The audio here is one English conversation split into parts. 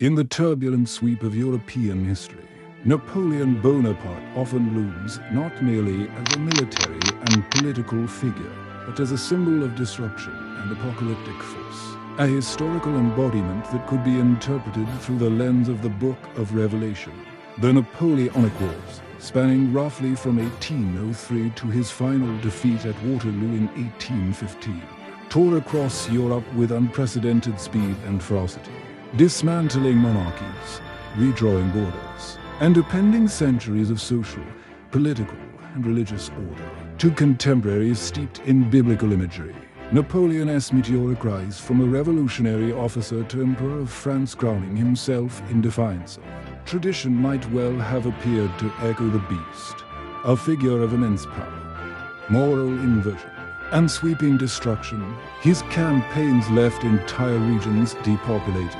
In the turbulent sweep of European history, Napoleon Bonaparte often looms not merely as a military and political figure, but as a symbol of disruption and apocalyptic force, a historical embodiment that could be interpreted through the lens of the Book of Revelation. The Napoleonic Wars, spanning roughly from 1803 to his final defeat at Waterloo in 1815, tore across Europe with unprecedented speed and ferocity, dismantling monarchies, redrawing borders, and appending centuries of social, political, and religious order to contemporaries steeped in biblical imagery. Napoleon's meteoric rise from a revolutionary officer to Emperor of France, crowning himself in defiance of tradition, might well have appeared to echo the beast, a figure of immense power, moral inversion, and sweeping destruction. His campaigns left entire regions depopulated,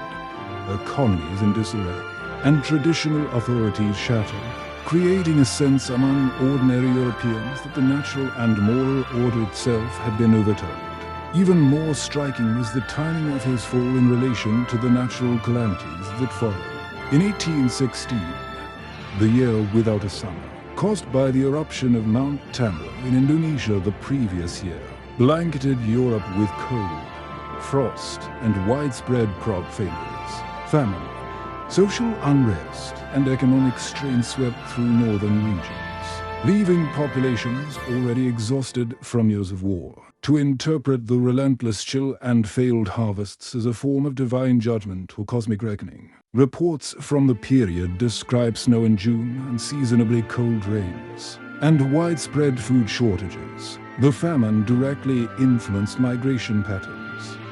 economies in disarray, and traditional authorities shattered, creating a sense among ordinary Europeans that the natural and moral order itself had been overturned. Even more striking was the timing of his fall in relation to the natural calamities that followed. In 1816, the year without a summer, caused by the eruption of Mount Tambora in Indonesia the previous year, blanketed Europe with cold, frost, and widespread crop failures. Famine, social unrest, and economic strain swept through northern regions, leaving populations already exhausted from years of war. To interpret the relentless chill and failed harvests as a form of divine judgment or cosmic reckoning, reports from the period describe snow in June, unseasonably cold rains, and widespread food shortages. The famine directly influenced migration patterns,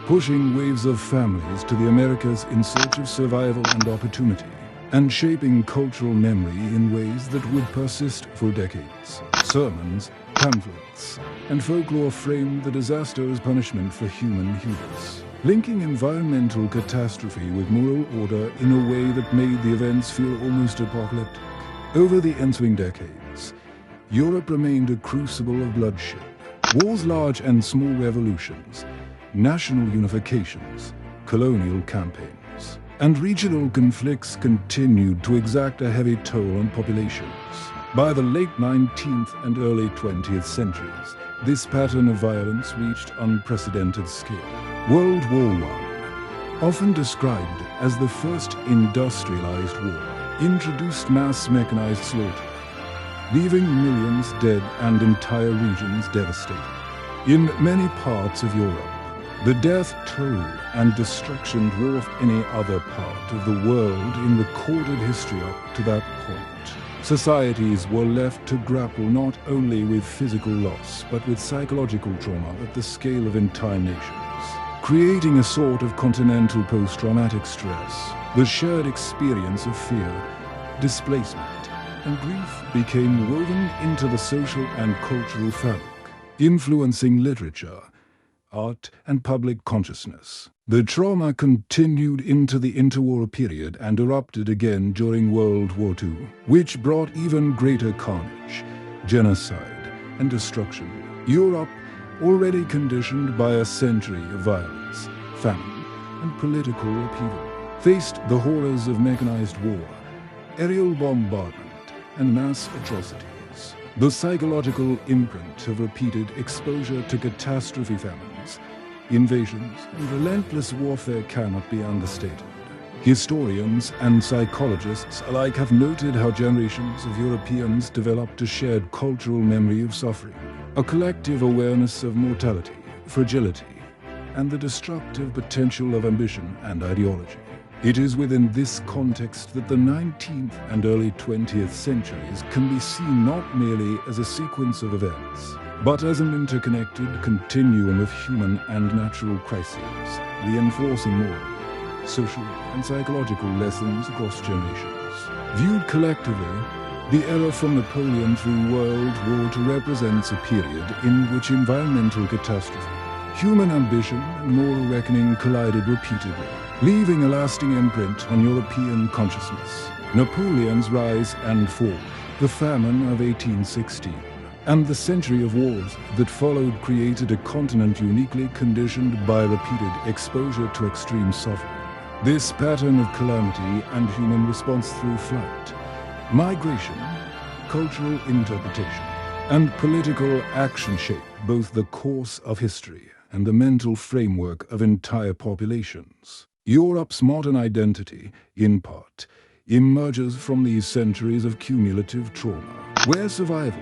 pushing waves of families to the Americas in search of survival and opportunity, and shaping cultural memory in ways that would persist for decades. Sermons, pamphlets, and folklore framed the disaster as punishment for human hubris, linking environmental catastrophe with moral order in a way that made the events feel almost apocalyptic. Over the ensuing decades, Europe remained a crucible of bloodshed. Wars, large and small revolutions, national unifications, colonial campaigns, and regional conflicts continued to exact a heavy toll on populations. By the late 19th and early 20th centuries, this pattern of violence reached unprecedented scale. World War I, often described as the first industrialized war, introduced mass mechanized slaughter, leaving millions dead and entire regions devastated. In many parts of Europe, the death toll and destruction dwarfed any other part of the world in recorded history up to that point. Societies were left to grapple not only with physical loss, but with psychological trauma at the scale of entire nations, creating a sort of continental post-traumatic stress. The shared experience of fear, displacement, and grief became woven into the social and cultural fabric, influencing literature, art, and public consciousness. The trauma continued into the interwar period and erupted again during World War II, which brought even greater carnage, genocide, and destruction. Europe, already conditioned by a century of violence, famine, and political upheaval, faced the horrors of mechanized war, aerial bombardment, and mass atrocities. The psychological imprint of repeated exposure to catastrophe famines, invasions, and relentless warfare cannot be understated. Historians and psychologists alike have noted how generations of Europeans developed a shared cultural memory of suffering, a collective awareness of mortality, fragility, and the destructive potential of ambition and ideology. It is within this context that the 19th and early 20th centuries can be seen not merely as a sequence of events, but as an interconnected continuum of human and natural crises, reinforcing moral, social, and psychological lessons across generations. Viewed collectively, the era from Napoleon through World War II represents a period in which environmental catastrophe, human ambition, and moral reckoning collided repeatedly, leaving a lasting imprint on European consciousness. Napoleon's rise and fall, the famine of 1816, and the century of wars that followed created a continent uniquely conditioned by repeated exposure to extreme suffering. This pattern of calamity and human response through flight, migration, cultural interpretation, and political action shape both the course of history and the mental framework of entire populations. Europe's modern identity, in part, emerges from these centuries of cumulative trauma, where survival,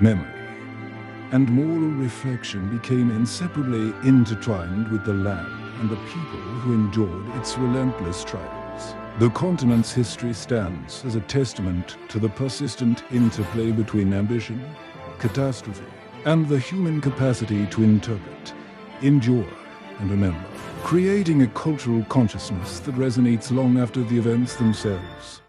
memory, and moral reflection became inseparably intertwined with the land and the people who endured its relentless trials. The continent's history stands as a testament to the persistent interplay between ambition, catastrophe, and the human capacity to interpret, endure, and remember, creating a cultural consciousness that resonates long after the events themselves.